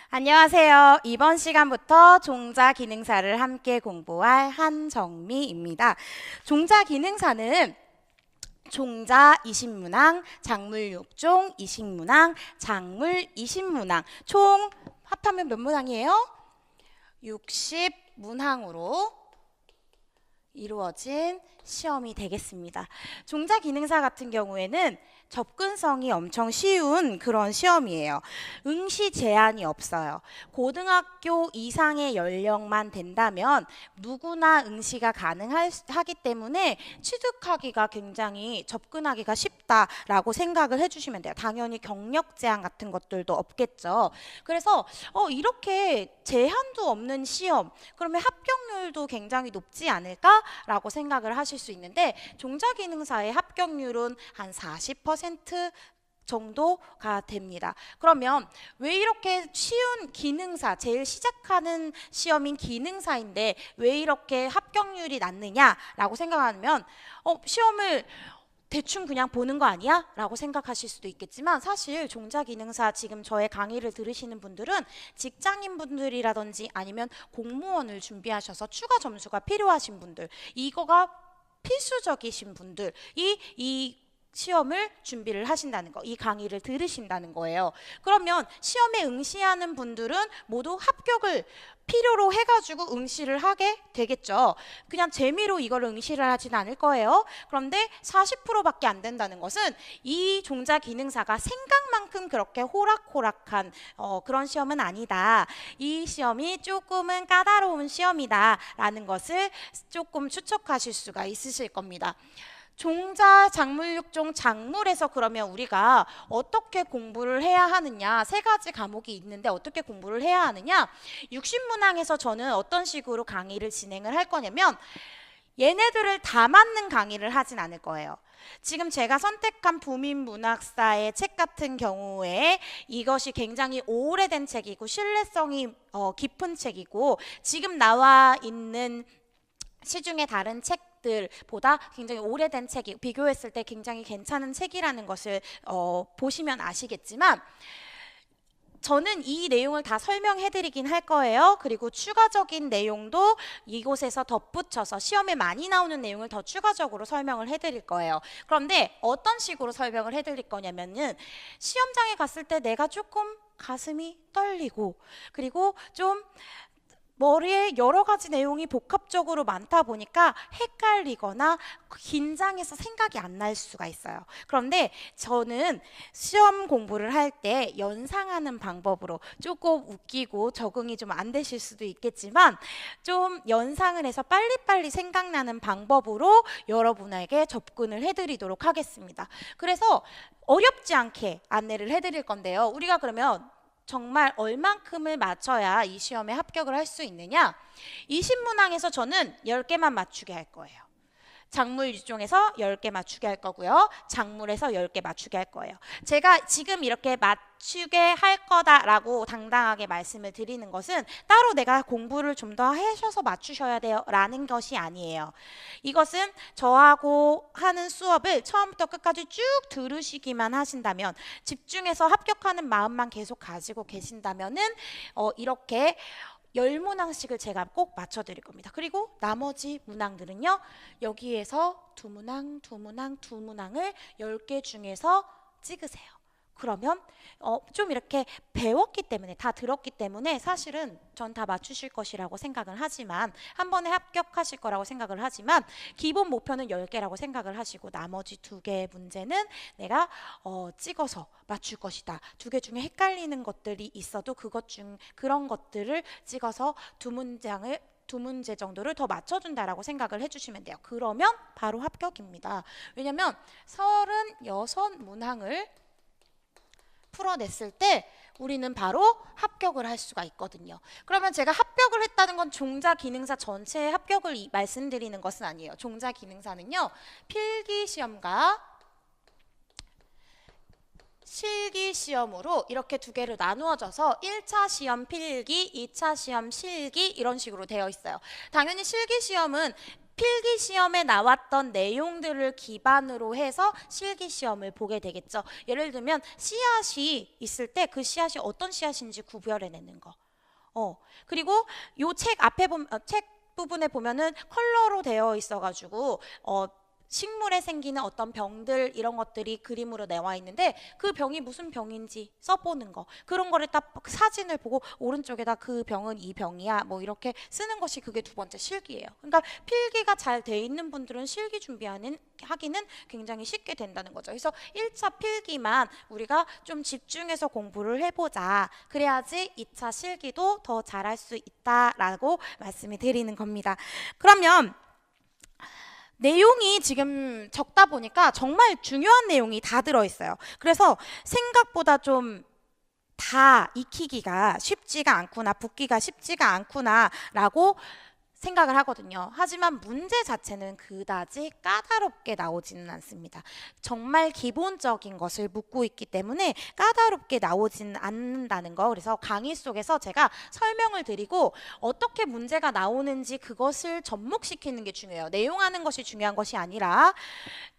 안녕하세요. 이번 시간부터 종자기능사를 함께 공부할 한정미입니다. 종자기능사는 종자 20문항, 작물 6종, 이식문항, 작물 20문항, 총 합하면 몇 문항이에요? 60문항으로 이루어진 시험이 되겠습니다. 종자기능사 같은 경우에는 접근성이 엄청 쉬운 그런 시험이에요. 응시 제한이 없어요. 고등학교 이상의 연령만 된다면 누구나 응시가 가능하기 때문에 취득하기가 굉장히 접근하기가 쉽다라고 생각을 해주시면 돼요. 당연히 경력 제한 같은 것들도 없겠죠. 그래서 이렇게 제한도 없는 시험, 그러면 합격률도 굉장히 높지 않을까라고 생각을 하실 수 있는데, 종자기능사의 합격률은 한 40% 정도가 됩니다. 그러면 왜 이렇게 쉬운 기능사, 제일 시작하는 시험인 기능사인데 왜 이렇게 합격률이 낮느냐라고 생각하면 시험을 대충 그냥 보는 거 아니야? 라고 생각하실 수도 있겠지만, 사실 종자기능사 지금 저의 강의를 들으시는 분들은 직장인분들이라든지 아니면 공무원을 준비하셔서 추가 점수가 필요하신 분들, 이거가 필수적이신 분들이 이 시험을 준비를 하신다는 거, 이 강의를 들으신다는 거예요. 그러면 시험에 응시하는 분들은 모두 합격을 필요로 해가지고 응시를 하게 되겠죠. 그냥 재미로 이걸 응시를 하진 않을 거예요. 그런데 40%밖에 안 된다는 것은 이 종자기능사가 생각만큼 그렇게 호락호락한 그런 시험은 아니다. 이 시험이 조금은 까다로운 시험이다 라는 것을 조금 추측하실 수가 있으실 겁니다. 종자, 작물 6종, 작물에서 그러면 우리가 어떻게 공부를 해야 하느냐, 세 가지 과목이 있는데 어떻게 공부를 해야 하느냐, 60문항에서 저는 어떤 식으로 강의를 진행을 할 거냐면, 얘네들을 다 맞는 강의를 하진 않을 거예요. 지금 제가 선택한 부민문학사의 책 같은 경우에 이것이 굉장히 오래된 책이고 신뢰성이 깊은 책이고, 지금 나와 있는 시중의 다른 책들보다 굉장히 오래된 책이, 비교했을 때 굉장히 괜찮은 책이라는 것을 보시면 아시겠지만, 저는 이 내용을 다 설명해 드리긴 할 거예요. 그리고 추가적인 내용도 이곳에서 덧붙여서 시험에 많이 나오는 내용을 더 추가적으로 설명을 해 드릴 거예요. 그런데 어떤 식으로 설명을 해 드릴 거냐면은, 시험장에 갔을 때 내가 조금 가슴이 떨리고, 그리고 좀 머리에 여러 가지 내용이 복합적으로 많다 보니까 헷갈리거나 긴장해서 생각이 안 날 수가 있어요. 그런데 저는 시험 공부를 할 때 연상하는 방법으로, 조금 웃기고 적응이 좀 안 되실 수도 있겠지만 좀 연상을 해서 빨리빨리 생각나는 방법으로 여러분에게 접근을 해드리도록 하겠습니다. 그래서 어렵지 않게 안내를 해드릴 건데요. 우리가 그러면 정말 얼만큼을 맞춰야 이 시험에 합격을 할 수 있느냐? 20문항에서 저는 10개만 맞추게 할 거예요. 작물 6종에서 10개 맞추게 할 거고요. 작물에서 10개 맞추게 할 거예요. 제가 지금 이렇게 맞추게 할 거다라고 당당하게 말씀을 드리는 것은 따로 내가 공부를 좀 더 하셔서 맞추셔야 돼요 라는 것이 아니에요. 이것은 저하고 하는 수업을 처음부터 끝까지 쭉 들으시기만 하신다면, 집중해서 합격하는 마음만 계속 가지고 계신다면은 이렇게 10문항씩을 제가 꼭 맞춰드릴 겁니다. 그리고 나머지 문항들은요, 여기에서 2문항, 2문항, 2문항을 10개 중에서 찍으세요. 그러면 좀 이렇게 배웠기 때문에, 다 들었기 때문에 사실은 전 다 맞추실 것이라고 생각을 하지만, 한 번에 합격하실 거라고 생각을 하지만, 기본 목표는 10개라고 생각을 하시고 나머지 2개의 문제는 내가 찍어서 맞출 것이다. 2개 중에 헷갈리는 것들이 있어도 그런 것들을 찍어서 두 문제 정도를 더 맞춰준다라고 생각을 해주시면 돼요. 그러면 바로 합격입니다. 왜냐면 36문항을 풀어냈을 때 우리는 바로 합격을 할 수가 있거든요. 그러면 제가 합격을 했다는 건 종자기능사 전체의 합격을 말씀드리는 것은 아니에요. 종자기능사는요, 필기시험과 실기시험으로 이렇게 2개로 나누어져서 1차 시험 필기, 2차 시험 실기 이런 식으로 되어 있어요. 당연히 실기시험은 필기 시험에 나왔던 내용들을 기반으로 해서 실기 시험을 보게 되겠죠. 예를 들면 씨앗이 있을 때 그 씨앗이 어떤 씨앗인지 구별해내는 거. 그리고 요 책 앞에 보면 책 부분에 보면은 컬러로 되어 있어가지고 식물에 생기는 어떤 병들 이런 것들이 그림으로 나와 있는데 그 병이 무슨 병인지 써보는 거, 그런 거를 딱 사진을 보고 오른쪽에다 그 병은 이 병이야 뭐 이렇게 쓰는 것이 그게 두 번째 실기예요. 그러니까 필기가 잘 돼 있는 분들은 실기 하기는 굉장히 쉽게 된다는 거죠. 그래서 1차 필기만 우리가 좀 집중해서 공부를 해보자, 그래야지 2차 실기도 더 잘할 수 있다라고 말씀을 드리는 겁니다. 그러면 내용이 지금 적다 보니까 정말 중요한 내용이 다 들어있어요. 그래서 생각보다 좀 다 익히기가 쉽지가 않구나, 붙기가 쉽지가 않구나 라고 생각을 하거든요. 하지만 문제 자체는 그다지 까다롭게 나오지는 않습니다. 정말 기본적인 것을 묻고 있기 때문에 까다롭게 나오지는 않는다는 거. 그래서 강의 속에서 제가 설명을 드리고 어떻게 문제가 나오는지 그것을 접목시키는 게 중요해요. 내용하는 것이 중요한 것이 아니라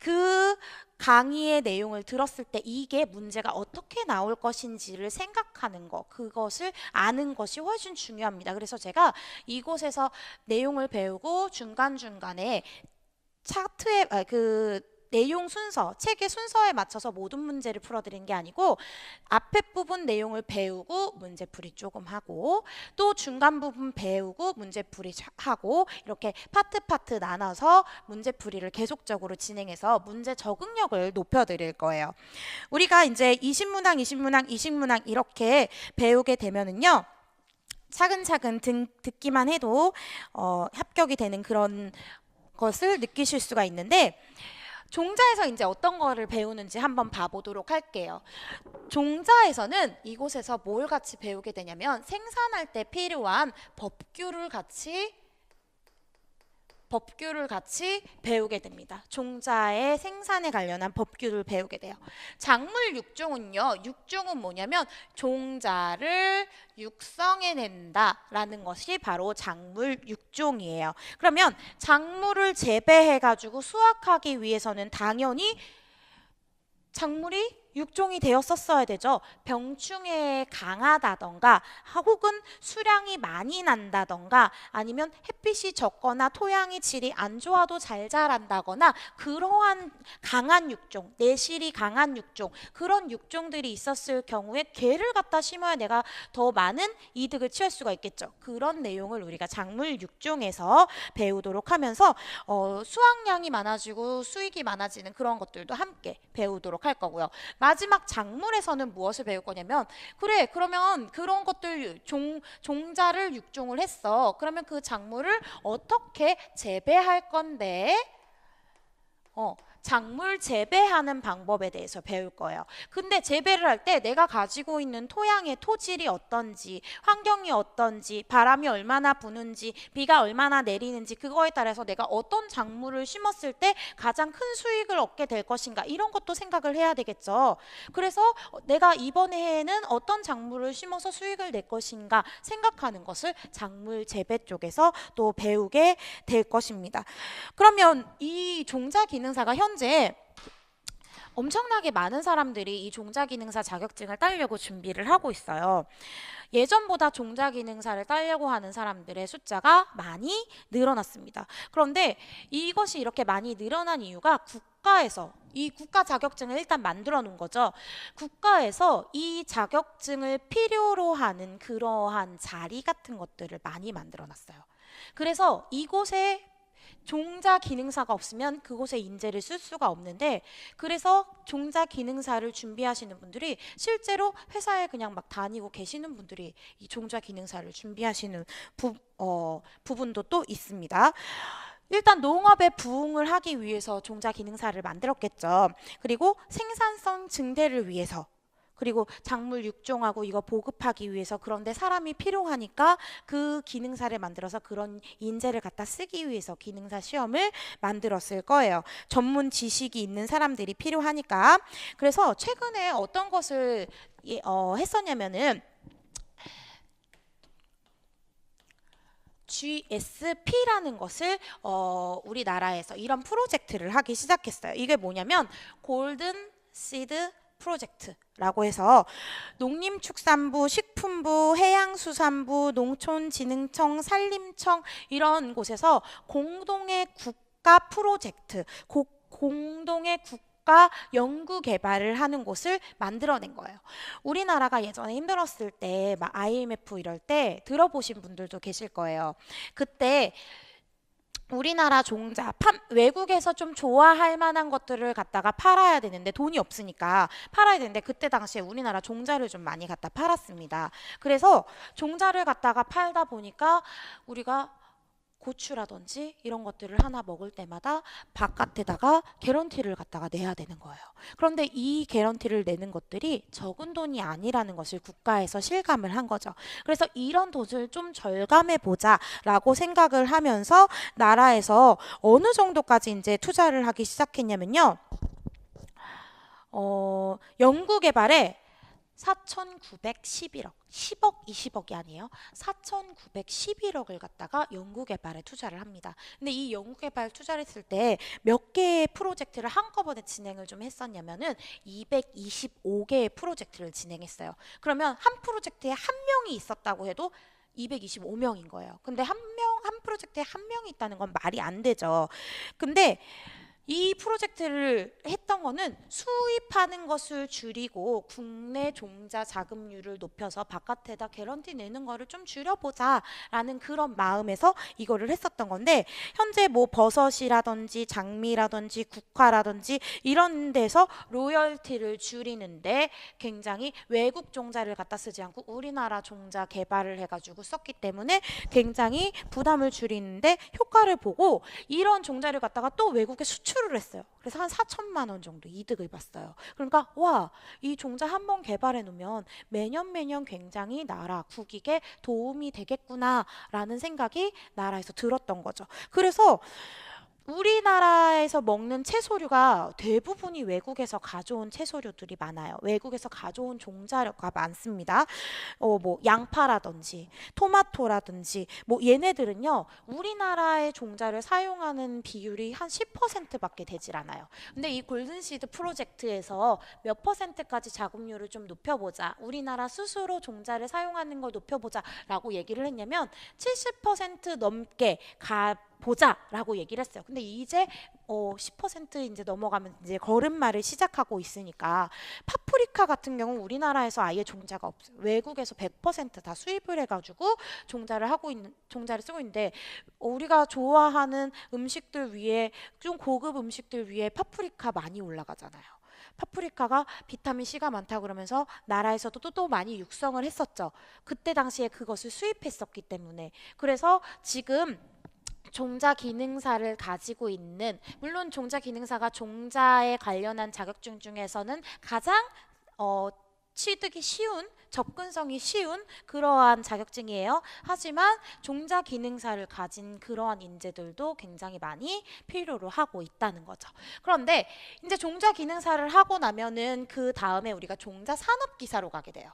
그 강의의 내용을 들었을 때 이게 문제가 어떻게 나올 것인지를 생각하는 거, 그것을 아는 것이 훨씬 중요합니다. 그래서 제가 이곳에서 내용을 배우고 중간중간에 차트에 내용 순서, 책의 순서에 맞춰서 모든 문제를 풀어드리는 게 아니고 앞에 부분 내용을 배우고 문제풀이 조금 하고 또 중간 부분 배우고 문제풀이 하고 이렇게 파트 나눠서 문제풀이를 계속적으로 진행해서 문제 적응력을 높여드릴 거예요. 우리가 이제 20문항 이렇게 배우게 되면은요, 차근차근 듣기만 해도 합격이 되는 그런 것을 느끼실 수가 있는데, 종자에서 이제 어떤 거를 배우는지 한번 봐보도록 할게요. 종자에서는 이곳에서 뭘 같이 배우게 되냐면 생산할 때 필요한 법규를 같이 배우게 됩니다. 종자의 생산에 관련한 법규를 배우게 돼요. 작물 육종은요, 육종은 뭐냐면 종자를 육성해낸다 라는 것이 바로 작물 육종이에요. 그러면 작물을 재배해 가지고 수확하기 위해서는 당연히 작물이 육종이 되었었어야 되죠. 병충해에 강하다던가 혹은 수량이 많이 난다던가 아니면 햇빛이 적거나 토양의 질이 안 좋아도 잘 자란다거나 그러한 강한 육종, 내실이 강한 육종, 그런 육종들이 있었을 경우에 걔를 갖다 심어야 내가 더 많은 이득을 취할 수가 있겠죠. 그런 내용을 우리가 작물 육종에서 배우도록 하면서 수확량이 많아지고 수익이 많아지는 그런 것들도 함께 배우도록 할 거고요. 마지막 작물에서는 무엇을 배울 거냐면, 그래 그러면 그런 것들 종자를 육종을 했어. 그러면 그 작물을 어떻게 재배할 건데 작물 재배하는 방법에 대해서 배울 거예요. 근데 재배를 할 때 내가 가지고 있는 토양의 토질이 어떤지, 환경이 어떤지, 바람이 얼마나 부는지, 비가 얼마나 내리는지, 그거에 따라서 내가 어떤 작물을 심었을 때 가장 큰 수익을 얻게 될 것인가, 이런 것도 생각을 해야 되겠죠. 그래서 내가 이번 해에는 어떤 작물을 심어서 수익을 낼 것인가 생각하는 것을 작물 재배 쪽에서 또 배우게 될 것입니다. 그러면 이 종자기능사가 현재 엄청나게 많은 사람들이 이 종자기능사 자격증을 따려고 준비를 하고 있어요. 예전보다 종자기능사를 따려고 하는 사람들의 숫자가 많이 늘어났습니다. 그런데 이것이 이렇게 많이 늘어난 이유가 국가에서 이 국가 자격증을 일단 만들어 놓은 거죠. 국가에서 이 자격증을 필요로 하는 그러한 자리 같은 것들을 많이 만들어 놨어요. 그래서 이곳에 종자 기능사가 없으면 그곳에 인재를 쓸 수가 없는데, 그래서 종자 기능사를 준비하시는 분들이 실제로 회사에 그냥 막 다니고 계시는 분들이 이 종자 기능사를 준비하시는 부분도 또 있습니다. 일단 농업에 부응을 하기 위해서 종자 기능사를 만들었겠죠. 그리고 생산성 증대를 위해서, 그리고 작물 육종하고 이거 보급하기 위해서, 그런데 사람이 필요하니까 그 기능사를 만들어서 그런 인재를 갖다 쓰기 위해서 기능사 시험을 만들었을 거예요. 전문 지식이 있는 사람들이 필요하니까. 그래서 최근에 어떤 것을 했었냐면은 GSP라는 것을 우리나라에서 이런 프로젝트를 하기 시작했어요. 이게 뭐냐면 골든 시드 프로젝트라고 해서 농림축산부, 식품부, 해양수산부, 농촌진흥청, 산림청 이런 곳에서 공동의 국가 프로젝트, 공동의 국가 연구 개발을 하는 곳을 만들어낸 거예요. 우리나라가 예전에 힘들었을 때 막 IMF 이럴 때 들어보신 분들도 계실 거예요. 그때 우리나라 종자, 외국에서 좀 좋아할 만한 것들을 갖다가 팔아야 되는데 돈이 없으니까 팔아야 되는데 그때 당시에 우리나라 종자를 좀 많이 갖다 팔았습니다. 그래서 종자를 갖다가 팔다 보니까 우리가 고추라든지 이런 것들을 하나 먹을 때마다 바깥에다가 개런티를 갖다가 내야 되는 거예요. 그런데 이 개런티를 내는 것들이 적은 돈이 아니라는 것을 국가에서 실감을 한 거죠. 그래서 이런 돈을 좀 절감해 보자라고 생각을 하면서 나라에서 어느 정도까지 이제 투자를 하기 시작했냐면요. 연구 개발에 4,911억, 10억, 20억이 아니에요. 4,911억을 갖다가 연구개발에 투자를 합니다. 근데 이 연구개발 투자를 했을 때 몇 개의 프로젝트를 한꺼번에 진행을 좀 했었냐면은 225개의 프로젝트를 진행했어요. 그러면 한 프로젝트에 한 명이 있었다고 해도 225명인 거예요. 근데 한 프로젝트에 한 명이 있다는 건 말이 안 되죠. 근데 이 프로젝트를 했던 거는 수입하는 것을 줄이고 국내 종자 자금률을 높여서 바깥에다 개런티 내는 거를 좀 줄여보자 라는 그런 마음에서 이거를 했었던 건데 현재 뭐 버섯이라든지 장미라든지 국화라든지 이런 데서 로열티를 줄이는데 굉장히 외국 종자를 갖다 쓰지 않고 우리나라 종자 개발을 해가지고 썼기 때문에 굉장히 부담을 줄이는데 효과를 보고 이런 종자를 갖다가 또 외국에 수출을 했어요. 그래서 한 4천만 원 정도 이득을 봤어요. 그러니까 와, 이 종자 한번 개발해 놓으면 매년 굉장히 나라 국익에 도움이 되겠구나라는 생각이 나라에서 들었던 거죠. 그래서 우리나라에서 먹는 채소류가 대부분이 외국에서 가져온 채소류들이 많아요. 외국에서 가져온 종자료가 많습니다. 뭐 양파라든지 토마토라든지 뭐 얘네들은요. 우리나라의 종자를 사용하는 비율이 한 10%밖에 되질 않아요. 근데 이 골든시드 프로젝트에서 몇 퍼센트까지 자급률을 좀 높여보자. 우리나라 스스로 종자를 사용하는 걸 높여보자라고 얘기를 했냐면 70% 넘게 보자라고 얘기를 했어요. 근데 이제 10% 이제 넘어가면 이제 걸음마를 시작하고 있으니까 파프리카 같은 경우 우리나라에서 아예 종자가 없어요. 외국에서 100% 다 수입을 해가지고 종자를 쓰고 있는데 우리가 좋아하는 음식들 위에 좀 고급 음식들 위에 파프리카 많이 올라가잖아요. 파프리카가 비타민 C가 많다 그러면서 나라에서도 또 많이 육성을 했었죠. 그때 당시에 그것을 수입했었기 때문에. 그래서 지금 종자 기능사를 가지고 있는, 물론 종자 기능사가 종자에 관련한 자격증 중에서는 가장 취득이 쉬운, 접근성이 쉬운 그러한 자격증이에요. 하지만 종자 기능사를 가진 그러한 인재들도 굉장히 많이 필요로 하고 있다는 거죠. 그런데 이제 종자 기능사를 하고 나면은 그 다음에 우리가 종자 산업기사로 가게 돼요.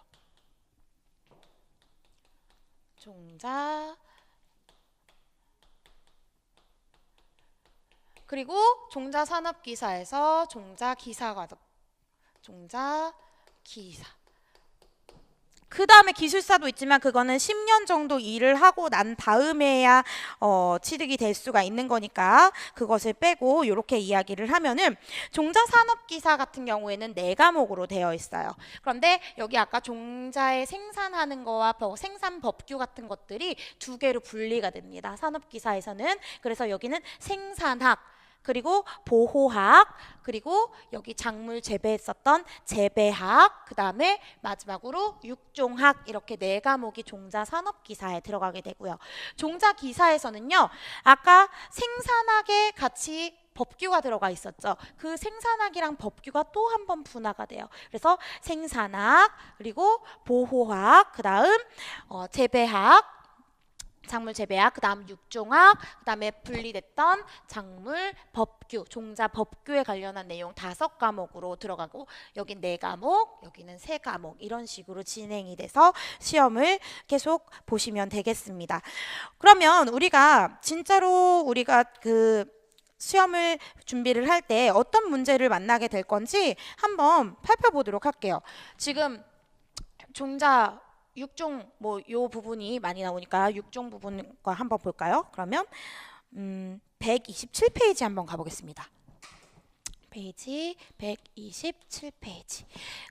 그리고 종자산업기사에서 종자기사. 그 다음에 기술사도 있지만 그거는 10년 정도 일을 하고 난 다음에야 취득이 될 수가 있는 거니까 그것을 빼고 이렇게 이야기를 하면은 종자산업기사 같은 경우에는 4과목으로 되어 있어요. 그런데 여기 아까 종자에 생산하는 거와 생산 법규 같은 것들이 2개로 분리가 됩니다. 산업기사에서는. 그래서 여기는 생산학, 그리고 보호학, 그리고 여기 작물 재배했었던 재배학, 그 다음에 마지막으로 육종학, 이렇게 4과목이 종자산업기사에 들어가게 되고요. 종자기사에서는요, 아까 생산학에 같이 법규가 들어가 있었죠. 그 생산학이랑 법규가 또 한 번 분화가 돼요. 그래서 생산학, 그리고 보호학, 그 다음 재배학, 작물 재배학, 그다음 육종학, 그다음에 분리됐던 작물, 법규, 종자 법규에 관련한 내용 5과목으로 들어가고 여긴 4과목, 여기는 3과목 이런 식으로 진행이 돼서 시험을 계속 보시면 되겠습니다. 그러면 우리가 진짜로 우리가 그 시험을 준비를 할 때 어떤 문제를 만나게 될 건지 한번 살펴보도록 할게요. 지금 종자 6종 뭐 요 부분이 많이 나오니까 6종 부분과 한번 볼까요? 그러면 127페이지 한번 가보겠습니다. 페이지 127페이지.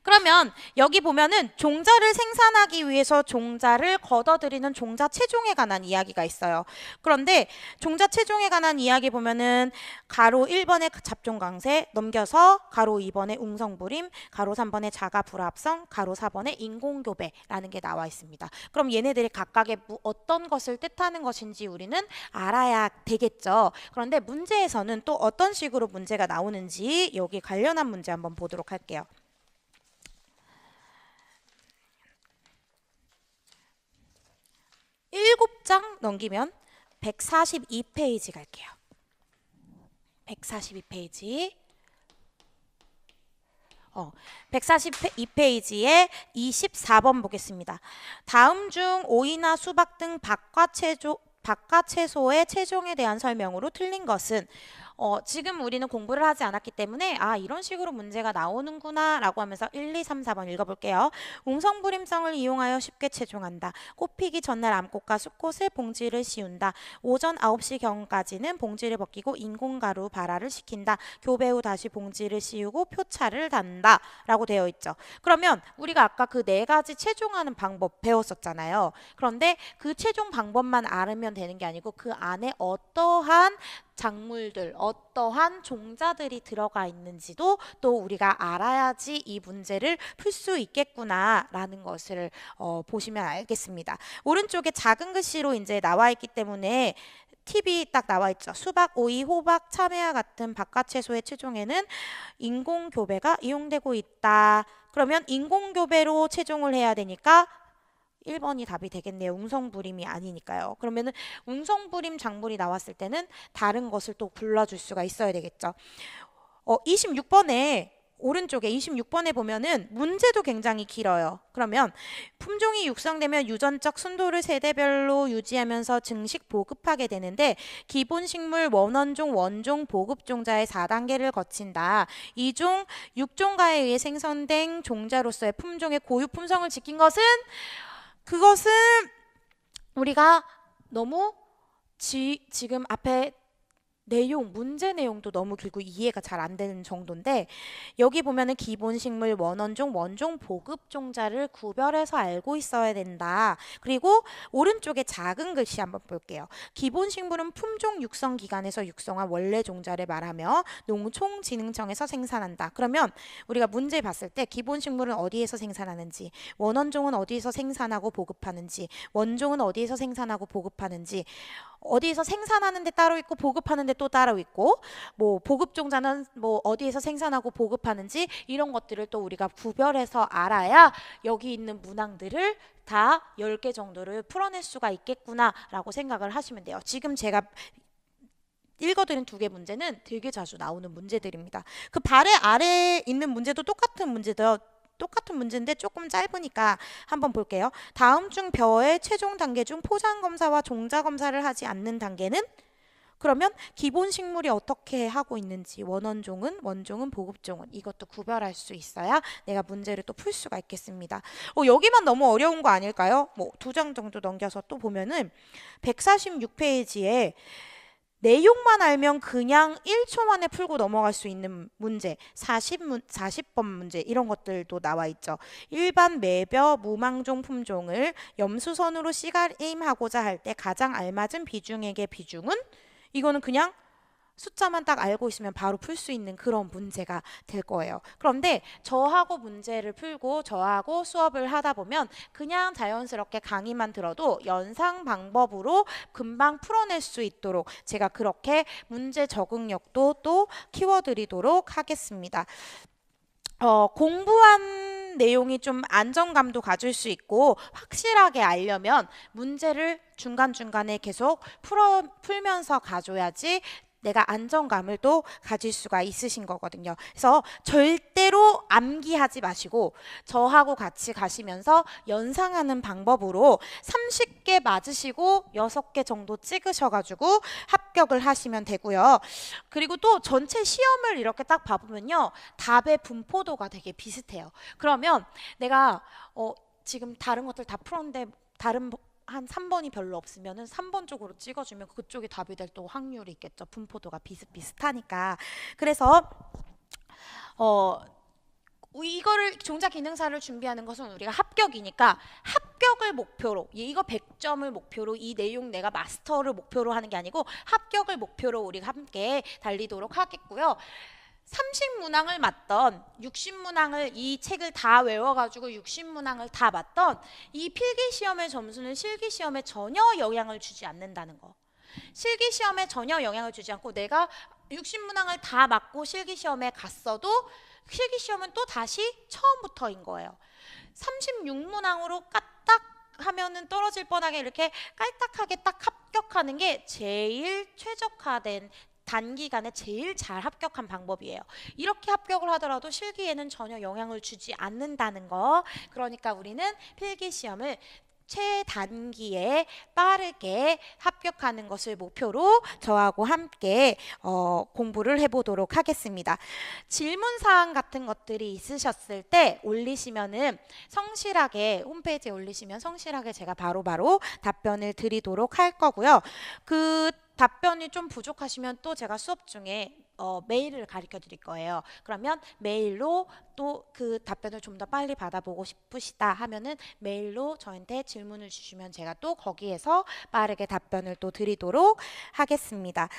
그러면 여기 보면은 종자를 생산하기 위해서 종자를 걷어들이는 종자 체종에 관한 이야기가 있어요. 그런데 종자 체종에 관한 이야기 보면은 가로 1번의 잡종 강세 넘겨서 가로 2번의 웅성불임, 가로 3번의 자가 불합성, 가로 4번의 인공교배라는 게 나와 있습니다. 그럼 얘네들이 각각의 어떤 것을 뜻하는 것인지 우리는 알아야 되겠죠. 그런데 문제에서는 또 어떤 식으로 문제가 나오는지 여기 관련한 문제 한번 보도록 할게요. 7장 넘기면 142페이지 갈게요. 142페이지. 142페이지에 24번 보겠습니다. 다음 중 오이나 수박 등 박과 채소의 체종에 대한 설명으로 틀린 것은 지금 우리는 공부를 하지 않았기 때문에 이런 식으로 문제가 나오는구나 라고 하면서 1, 2, 3, 4번 읽어볼게요. 웅성불임성을 이용하여 쉽게 체종한다. 꽃피기 전날 암꽃과 숫꽃을 봉지를 씌운다. 오전 9시 경까지는 봉지를 벗기고 인공가루 발화를 시킨다. 교배 후 다시 봉지를 씌우고 표차를 단다 라고 되어 있죠. 그러면 우리가 아까 그 4가지 체종하는 방법 배웠었잖아요. 그런데 그 체종 방법만 알으면 되는 게 아니고 그 안에 어떠한 작물들, 어떠한 종자들이 들어가 있는지도 또 우리가 알아야지 이 문제를 풀 수 있겠구나 라는 것을 보시면 알겠습니다. 오른쪽에 작은 글씨로 이제 나와 있기 때문에 팁이 딱 나와 있죠. 수박, 오이, 호박, 참외와 같은 바깥채소의 체종에는 인공교배가 이용되고 있다. 그러면 인공교배로 체종을 해야 되니까 1번이 답이 되겠네요. 웅성불임이 아니니까요. 그러면은 웅성불임 작물이 나왔을 때는 다른 것을 또 불러줄 수가 있어야 되겠죠. 26번에 오른쪽에 26번에 보면은 문제도 굉장히 길어요. 그러면 품종이 육성되면 유전적 순도를 세대별로 유지하면서 증식 보급하게 되는데 기본 식물 원원종 원종 보급 종자의 4단계를 거친다. 2종 6종가에 의해 생성된 종자로서의 품종의 고유 품성을 지킨 것은 그것은 우리가 너무 지금 앞에 문제 내용도 너무 길고 이해가 잘 안 되는 정도인데 여기 보면은 기본 식물 원원종, 원종 보급 종자를 구별해서 알고 있어야 된다. 그리고 오른쪽에 작은 글씨 한번 볼게요. 기본 식물은 품종 육성 기관에서 육성한 원래 종자를 말하며 농촌진흥청에서 생산한다. 그러면 우리가 문제 봤을 때 기본 식물은 어디에서 생산하는지, 원원종은 어디에서 생산하고 보급하는지, 원종은 어디에서 생산하고 보급하는지, 어디에서 생산하는 데 따로 있고 보급하는 데 또 따로 있고 뭐 보급 종자는 뭐 어디에서 생산하고 보급하는지 이런 것들을 또 우리가 구별해서 알아야 여기 있는 문항들을 다 10개 정도를 풀어낼 수가 있겠구나 라고 생각을 하시면 돼요. 지금 제가 읽어드린 2개 문제는 되게 자주 나오는 문제들입니다. 그 아래에 있는 문제도 똑같은 문제인데 조금 짧으니까 한번 볼게요. 다음 중 벼의 최종 단계 중 포장 검사와 종자 검사를 하지 않는 단계는? 그러면 기본 식물이 어떻게 하고 있는지 원원종은, 원종은, 보급종은 이것도 구별할 수 있어야 내가 문제를 또 풀 수가 있겠습니다. 여기만 너무 어려운 거 아닐까요? 뭐 2장 정도 넘겨서 또 보면은 146페이지에 내용만 알면 그냥 1초 만에 풀고 넘어갈 수 있는 문제 40번 문제 이런 것들도 나와 있죠. 일반 매벼 무망종 품종을 염수선으로 씨가림하고자 할 때 가장 알맞은 비중액의 비중은? 이거는 그냥 숫자만 딱 알고 있으면 바로 풀 수 있는 그런 문제가 될 거예요. 그런데 저하고 문제를 풀고 저하고 수업을 하다 보면 그냥 자연스럽게 강의만 들어도 연상 방법으로 금방 풀어낼 수 있도록 제가 그렇게 문제 적응력도 또 키워드리도록 하겠습니다. 공부한 푸는 내용이 좀 안정감도 가질 수 있고 확실하게 알려면 문제를 중간중간에 계속 풀면서 가줘야지 내가 안정감을 또 가질 수가 있으신 거거든요. 그래서 절대로 암기하지 마시고 저하고 같이 가시면서 연상하는 방법으로 30개 맞으시고 6개 정도 찍으셔가지고 합격을 하시면 되고요. 그리고 또 전체 시험을 이렇게 딱 봐보면요. 답의 분포도가 되게 비슷해요. 그러면 내가 지금 다른 것들 다 풀었는데 한 3번이 별로 없으면은 3번 쪽으로 찍어주면 그쪽이 답이 될 또 확률이 있겠죠. 분포도가 비슷비슷하니까. 그래서 이거를 종자 기능사를 준비하는 것은 우리가 합격이니까 합격을 목표로 이거 100점을 목표로 이 내용 내가 마스터를 목표로 하는 게 아니고 합격을 목표로 우리가 함께 달리도록 하겠고요. 30문항을 맞던 60문항을 이 책을 다 외워가지고 60문항을 다 맞던 이 필기시험의 점수는 실기시험에 전혀 영향을 주지 않는다는 거. 실기시험에 전혀 영향을 주지 않고 내가 60문항을 다 맞고 실기시험에 갔어도 실기시험은 또 다시 처음부터인 거예요. 36문항으로 까딱 하면은 떨어질 뻔하게 이렇게 깔딱하게 딱 합격하는 게 제일 최적화된 단기간에 제일 잘 합격한 방법이에요. 이렇게 합격을 하더라도 실기에는 전혀 영향을 주지 않는다는 거. 그러니까 우리는 필기시험을 최단기에 빠르게 합격하는 것을 목표로 저하고 함께 공부를 해보도록 하겠습니다. 질문사항 같은 것들이 있으셨을 때 올리시면은 성실하게 홈페이지에 올리시면 성실하게 제가 바로바로 답변을 드리도록 할 거고요. 그 답변이 좀 부족하시면 또 제가 수업 중에 메일을 가르쳐 드릴 거예요. 그러면 메일로 또 그 답변을 좀 더 빨리 받아보고 싶으시다 하면은 메일로 저한테 질문을 주시면 제가 또 거기에서 빠르게 답변을 또 드리도록 하겠습니다.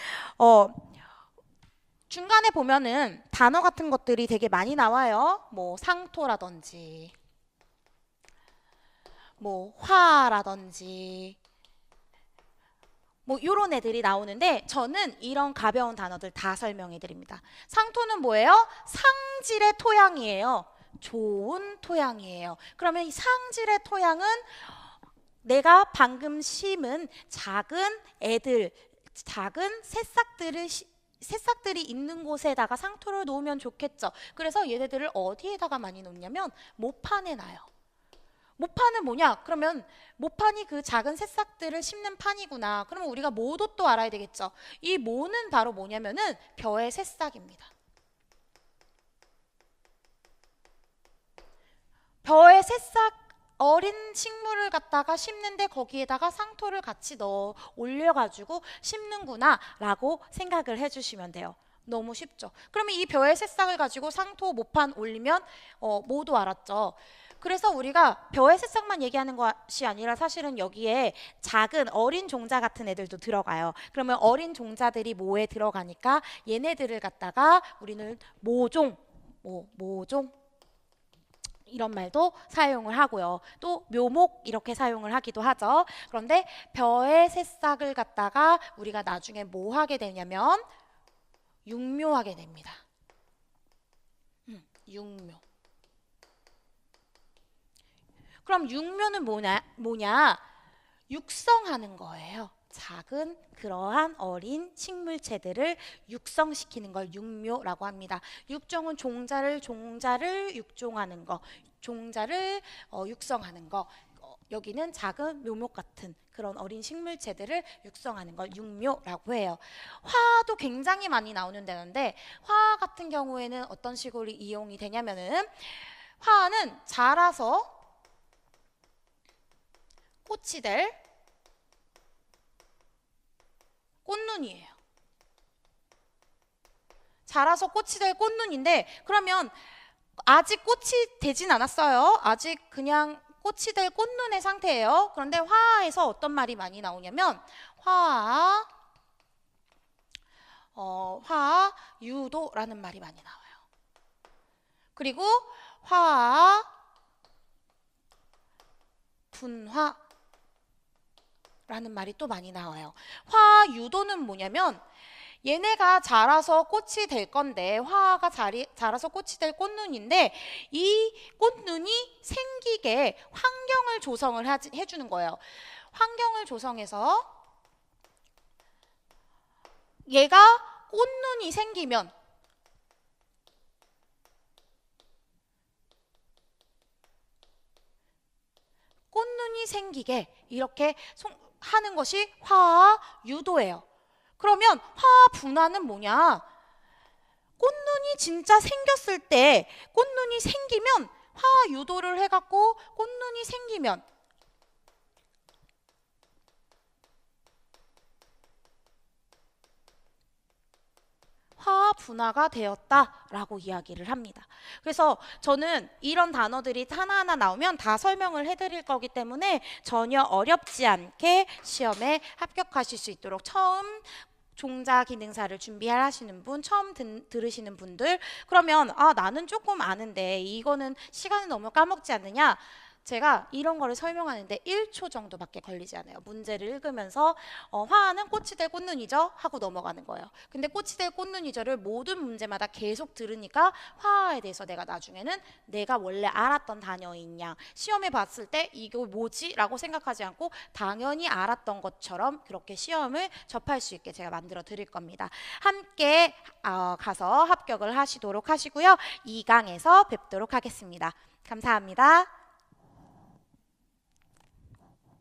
중간에 보면은 단어 같은 것들이 되게 많이 나와요. 뭐 상토라든지 뭐 화라든지 뭐 이런 애들이 나오는데 저는 이런 가벼운 단어들 다 설명해 드립니다. 상토는 뭐예요? 상질의 토양이에요. 좋은 토양이에요. 그러면 이 상질의 토양은 내가 방금 심은 작은 애들, 작은 새싹들이 있는 곳에다가 상토를 놓으면 좋겠죠. 그래서 얘네들을 어디에다가 많이 놓냐면 모판에 놔요. 모판은 뭐냐? 그러면 모판이 그 작은 새싹들을 심는 판이구나. 그러면 우리가 모도 또 알아야 되겠죠. 이 모는 바로 뭐냐면은 벼의 새싹입니다. 벼의 새싹 어린 식물을 갖다가 심는데 거기에다가 상토를 같이 넣어 올려가지고 심는구나 라고 생각을 해주시면 돼요. 너무 쉽죠. 그러면 이 벼의 새싹을 가지고 상토 모판 올리면 모두 알았죠. 그래서 우리가 벼의 새싹만 얘기하는 것이 아니라 사실은 여기에 작은 어린 종자 같은 애들도 들어가요. 그러면 어린 종자들이 모에 들어가니까 얘네들을 갖다가 우리는 모종, 모종 이런 말도 사용을 하고요. 또 묘목 이렇게 사용을 하기도 하죠. 그런데 벼의 새싹을 갖다가 우리가 나중에 뭐 하게 되냐면 육묘하게 됩니다. 육묘. 그럼 육묘는 뭐냐? 육성하는 거예요. 작은 그러한 어린 식물체들을 육성시키는 걸 육묘라고 합니다. 육종은 종자를 육종하는 거, 종자를 육성하는 거. 여기는 작은 묘목 같은 그런 어린 식물체들을 육성하는 걸 육묘라고 해요. 화도 굉장히 많이 나오는 데인데 화 같은 경우에는 어떤 식으로 이용이 되냐면은 화는 자라서 꽃이 될 꽃눈이에요. 자라서 꽃이 될 꽃눈인데 그러면 아직 꽃이 되진 않았어요. 아직 그냥 꽃이 될 꽃눈의 상태예요. 그런데 화에서 어떤 말이 많이 나오냐면 화유도라는 말이 많이 나와요. 그리고 분화 라는 말이 또 많이 나와요. 화유도는 뭐냐면 얘네가 자라서 꽃이 될 건데, 화가 자라서 꽃이 될 꽃눈인데, 이 꽃눈이 생기게 환경을 조성을 해주는 거예요. 환경을 조성해서 얘가 꽃눈이 생기면 꽃눈이 생기게 이렇게 하는 것이 화학 유도예요. 그러면 화학 분화는 뭐냐? 꽃눈이 진짜 생겼을 때 꽃눈이 생기면 화학 유도를 해갖고 꽃눈이 생기면 화학 분화가 되었다라고 이야기를 합니다. 그래서 저는 이런 단어들이 하나하나 나오면 다 설명을 해드릴 거기 때문에 전혀 어렵지 않게 시험에 합격하실 수 있도록 처음 종자 기능사를 준비하시는 분, 처음 들으시는 분들, 그러면 나는 조금 아는데 이거는 시간이 너무 까먹지 않느냐? 제가 이런 거를 설명하는데 1초 정도밖에 걸리지 않아요. 문제를 읽으면서 화하는 꽃이 될 꽃눈이죠 하고 넘어가는 거예요. 근데 꽃이 될 꽃눈이죠를 모든 문제마다 계속 들으니까 화에 대해서 내가 나중에는 내가 원래 알았던 단어인 양 시험에 봤을 때 이거 뭐지? 라고 생각하지 않고 당연히 알았던 것처럼 그렇게 시험을 접할 수 있게 제가 만들어 드릴 겁니다. 함께 가서 합격을 하시도록 하시고요. 2강에서 뵙도록 하겠습니다. 감사합니다.